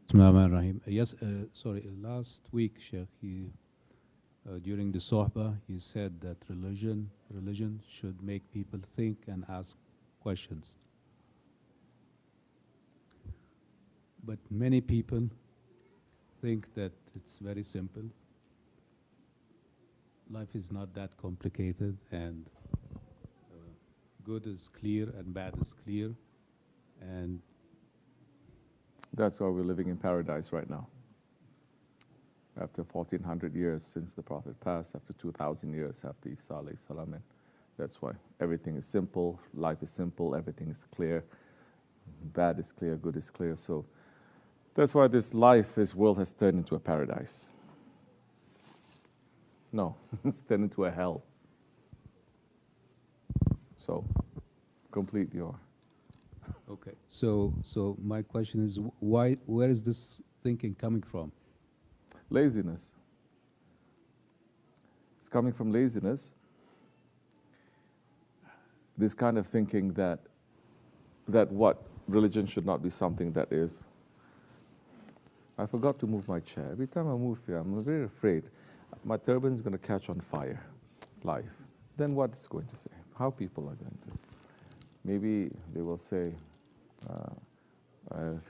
Bismillahirrahmanirrahim. Yes, sorry, last week, Sheikh, during the sohbah, you said that religion should make people think and ask questions. But many people think that it's very simple. Life is not that complicated, and good is clear and bad is clear. And that's why we're living in paradise right now. After 1400 years since the Prophet passed, after 2000 years after Isa alayhi salam, and that's why everything is simple, life is simple, everything is clear, bad is clear, good is clear. So that's why this life, this world has turned into a paradise. No, it's turned into a hell. So, complete your... Okay, so my question is, where is this thinking coming from? Laziness. It's coming from laziness. This kind of thinking that what religion should not be something that is. I forgot to move my chair. Every time I move here, I'm very afraid my turban is going to catch on fire, live. Then what's going to say? How people are going to? Maybe they will say,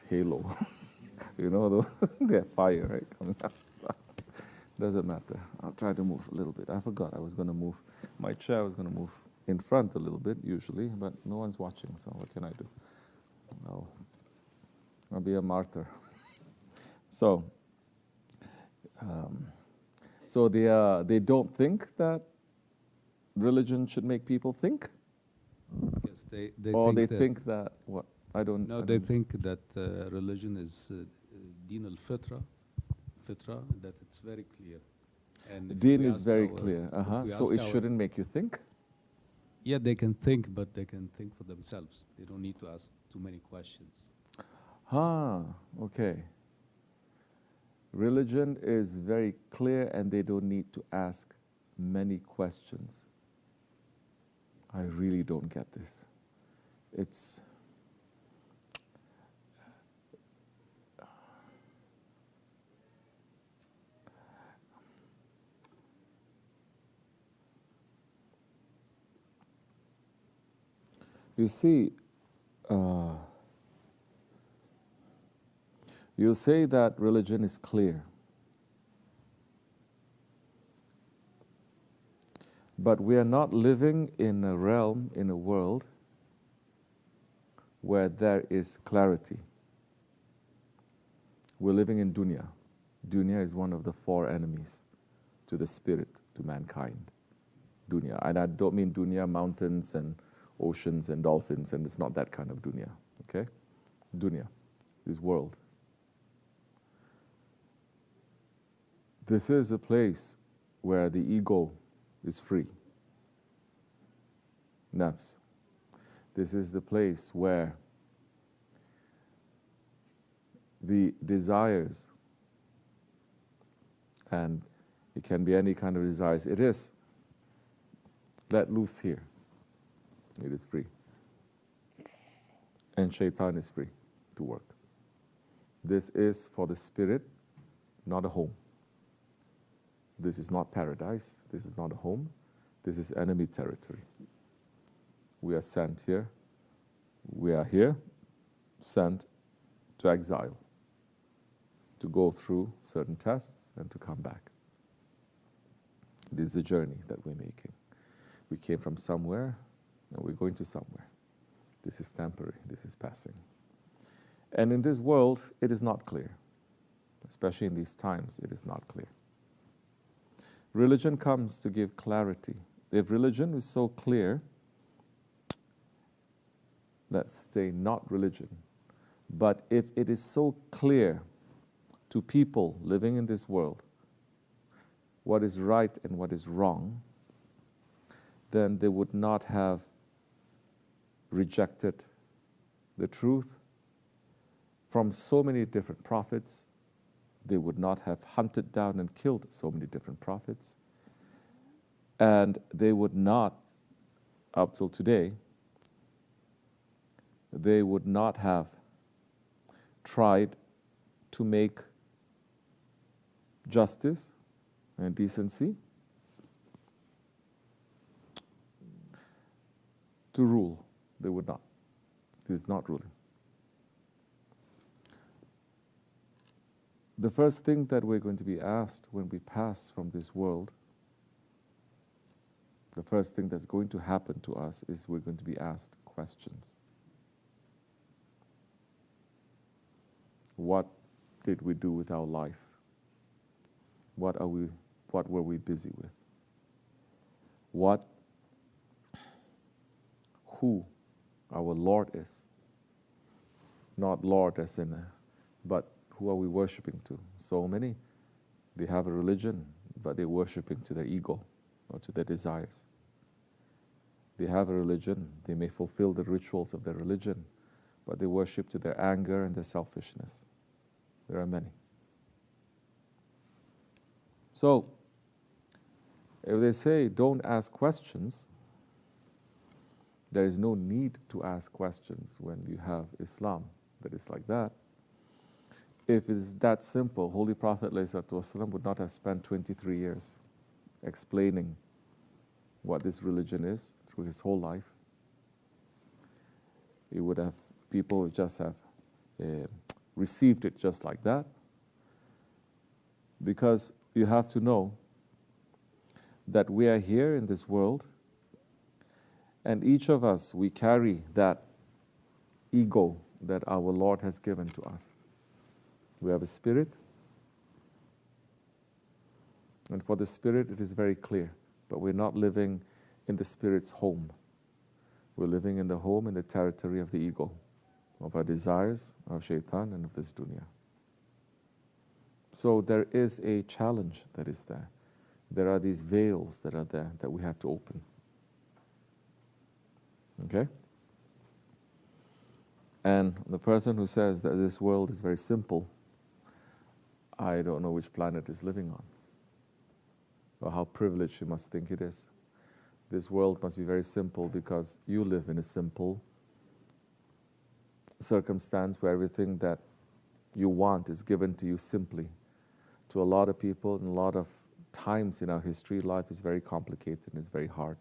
halo. You know, they have fire, right, coming out. Doesn't matter. I'll try to move a little bit. I forgot I was going to move. My chair was going to move in front a little bit, usually, but no one's watching, so what can I do? I'll be a martyr. So they don't think that religion should make people think? Yes, they or think they think that what? I don't... No, they think that religion is deen al-fitra, that it's very clear. And deen is very clear, so it shouldn't make you think? Yeah, they can think, but they can think for themselves. They don't need to ask too many questions. Okay. Religion is very clear and they don't need to ask many questions. I really don't get this. It's... You see, you say that religion is clear, but we are not living in a realm, in a world, where there is clarity. We're living in dunya. Dunya is one of the four enemies to the spirit, to mankind. Dunya. And I don't mean dunya, mountains and oceans and dolphins, and it's not that kind of dunya, okay? Dunya, this world. This is a place where the ego is free. Nafs. This is the place where the desires, and it can be any kind of desires, it is let loose here. It is free. And shaitan is free to work. This is for the spirit, not a home. This is not paradise. This is not a home. This is enemy territory. We are sent here. We are here, sent to exile, to go through certain tests and to come back. This is a journey that we're making. We came from somewhere, and we're going to somewhere. This is temporary, this is passing. And in this world, it is not clear. Especially in these times, it is not clear. Religion comes to give clarity. If religion is so clear, let's say not religion, but if it is so clear to people living in this world what is right and what is wrong, then they would not have rejected the truth from so many different prophets. They would not have hunted down and killed so many different prophets. And they would not, up till today, they would not have tried to make justice and decency, to rule. They would not. It is not ruling. The first thing that we're going to be asked when we pass from this world, the first thing that's going to happen to us is we're going to be asked questions. What did we do with our life? What were we busy with? Who our Lord is. Not Lord as in but who are we worshiping to? So many, they have a religion, but they're worshiping to their ego or to their desires. They have a religion, they may fulfill the rituals of their religion, but they worship to their anger and their selfishness. There are many. So, if they say don't ask questions, there is no need to ask questions when you have Islam that is like that. If it is that simple, Holy Prophet ﷺ would not have spent 23 years explaining what this religion is through his whole life. He would have, people would just have received it just like that. Because you have to know that we are here in this world, and each of us, we carry that ego that our Lord has given to us. We have a spirit, and for the spirit it is very clear, but we're not living in the spirit's home. We're living in the home, in the territory of the ego, of our desires, of shaitan, and of this dunya. So there is a challenge that is there. There are these veils that are there that we have to open. Okay? And the person who says that this world is very simple, I don't know which planet is living on, or how privileged you must think it is. This world must be very simple because you live in a simple circumstance where everything that you want is given to you simply. To a lot of people, and a lot of times in our history, life is very complicated and it's very hard.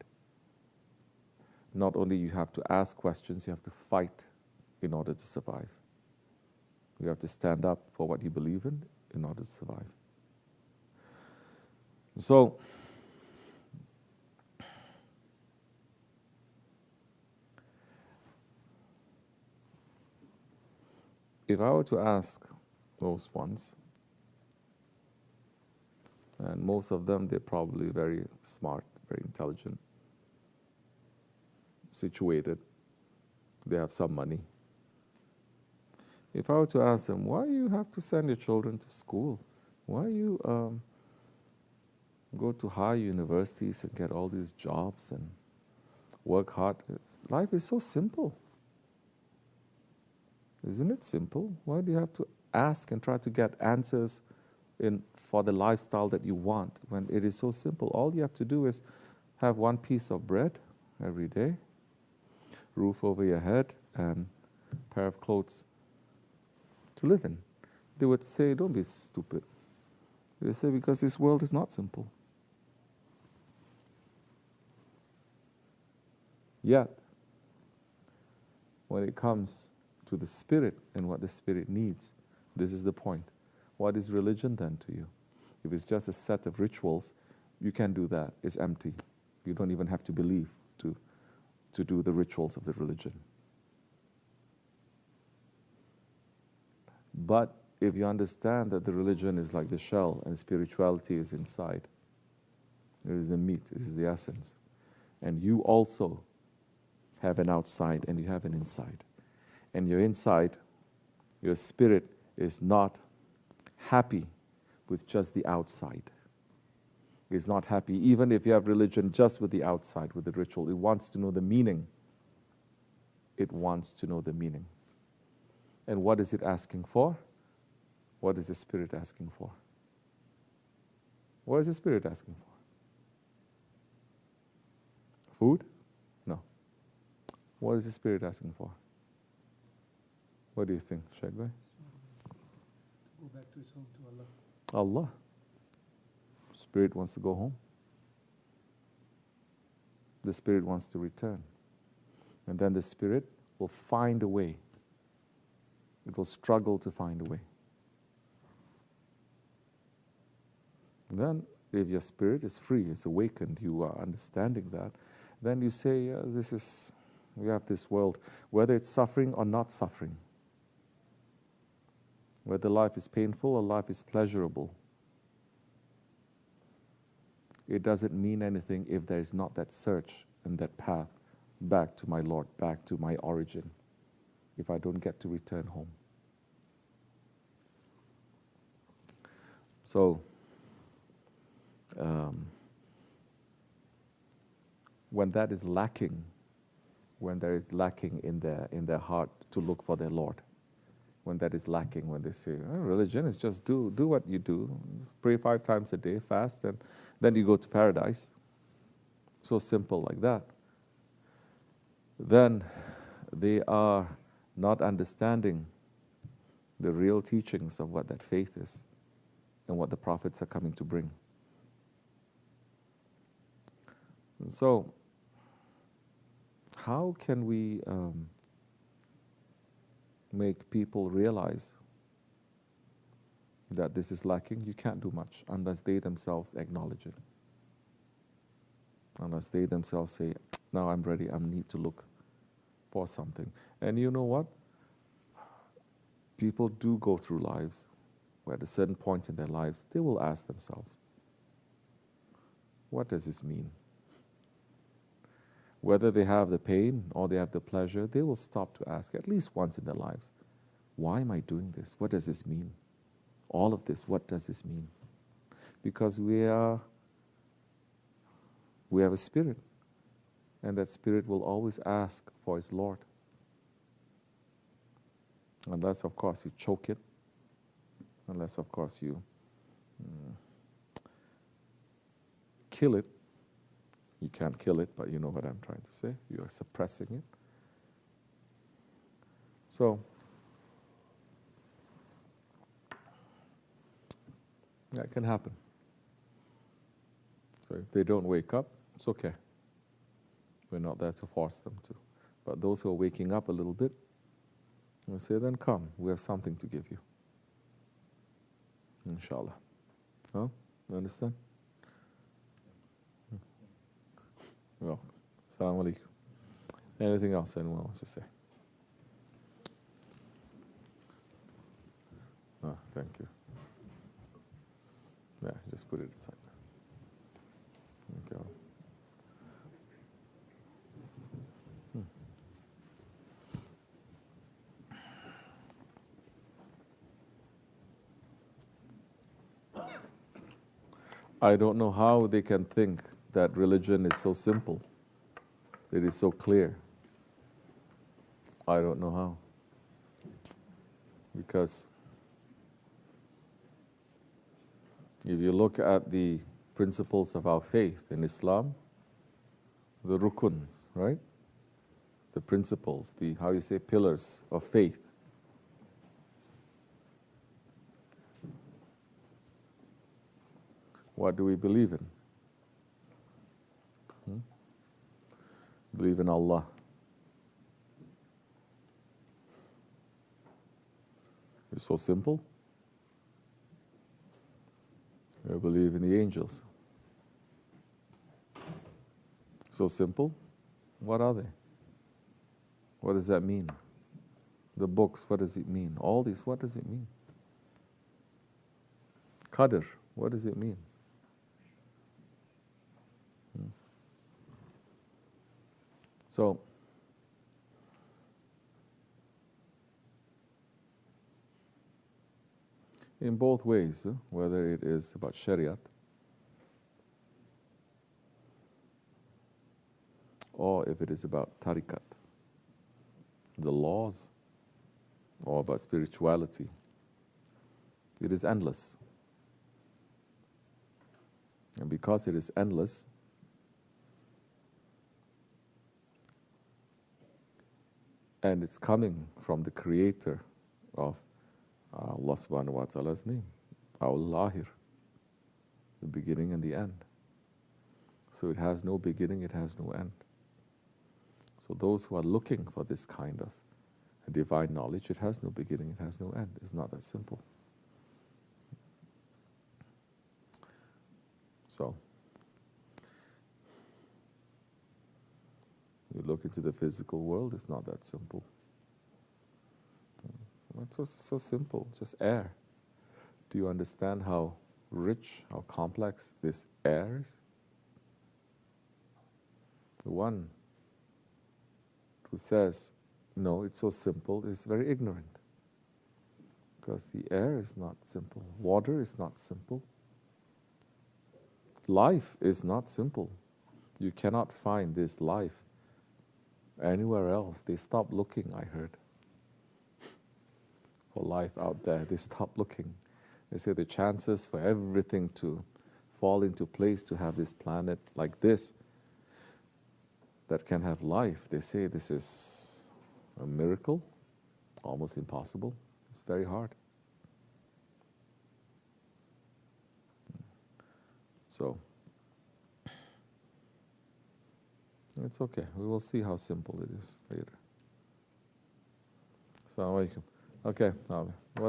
Not only you have to ask questions, you have to fight in order to survive. You have to stand up for what you believe in order to survive. So, if I were to ask those ones, and most of them, they're probably very smart, very intelligent, situated, they have some money. If I were to ask them, why you have to send your children to school? Why you go to high universities and get all these jobs and work hard? Life is so simple. Isn't it simple? Why do you have to ask and try to get answers for the lifestyle that you want when it is so simple? All you have to do is have one piece of bread every day, roof over your head, and a pair of clothes to live in. They would say, don't be stupid. They say, because this world is not simple. Yet, when it comes to the spirit and what the spirit needs, this is the point. What is religion then to you? If it's just a set of rituals, you can do that. It's empty. You don't even have to believe to do the rituals of the religion. But if you understand that the religion is like the shell and spirituality is inside, it is the meat, it is the essence, and you also have an outside and you have an inside. And your inside, your spirit is not happy with just the outside. It's not happy, even if you have religion just with the outside, with the ritual. It wants to know the meaning. It wants to know the meaning. And what is it asking for? What is the spirit asking for? What is the spirit asking for? Food? No. What is the spirit asking for? What do you think, Shaban? Go back to his home, to Allah. Allah. Spirit wants to go home. The spirit wants to return. And then the spirit will find a way. It will struggle to find a way. And then, if your spirit is free, is awakened, you are understanding that, then you say, we have this world, whether it's suffering or not suffering, whether life is painful or life is pleasurable, it doesn't mean anything if there is not that search and that path back to my Lord, back to my origin, if I don't get to return home. So, when that is lacking, when there is lacking in their heart to look for their Lord, when that is lacking, when they say, religion is just do what you do, just pray 5 times a day, fast, and then you go to paradise. So simple like that. Then they are not understanding the real teachings of what that faith is and what the prophets are coming to bring. And so, how can we make people realize that this is lacking? You can't do much unless they themselves acknowledge it. Unless they themselves say, now I'm ready, I need to look for something. And you know what? People do go through lives where at a certain point in their lives, they will ask themselves, what does this mean? Whether they have the pain or they have the pleasure, they will stop to ask at least once in their lives, why am I doing this? What does this mean? All of this, what does this mean? Because we have a spirit, and that spirit will always ask for its Lord. Unless, of course, you choke it, unless, of course, you kill it. You can't kill it, but you know what I'm trying to say. You are suppressing it. So, that can happen. So if they don't wake up, it's okay. We're not there to force them to. But those who are waking up a little bit, we'll say, then come, we have something to give you. Inshallah. Huh? You understand? Well, Assalamu alaikum. Anything else anyone wants to say? Thank you. Yeah, just put it aside. Okay. I don't know how they can think that religion is so simple, it is so clear. I don't know how. Because if you look at the principles of our faith in Islam, the rukuns, right? The principles, the, how you say, pillars of faith. What do we believe in? Believe in Allah. It's so simple. We believe in the angels. So simple. What are they? What does that mean? The books, what does it mean? All these, what does it mean? Qadr, what does it mean? So, in both ways, whether it is about Shariat or if it is about Tariqat, the laws, or about spirituality, it is endless. And because it is endless, and it's coming from the creator of Allah subhanahu wa ta'ala's name, Al-Lahir, the beginning and the end. So it has no beginning, it has no end. So those who are looking for this kind of divine knowledge, it has no beginning, it has no end. It's not that simple. So you look into the physical world, it's not that simple. It's so simple, just air. Do you understand how rich, how complex this air is? The one who says, no, it's so simple, is very ignorant. Because the air is not simple. Water is not simple. Life is not simple. You cannot find this life anywhere else. They stop looking, I heard, for life out there. They stop looking. They say the chances for everything to fall into place to have this planet like this that can have life, they say this is a miracle, almost impossible. It's very hard. So it's okay. We will see how simple it is later. Assalamu alaikum. Okay.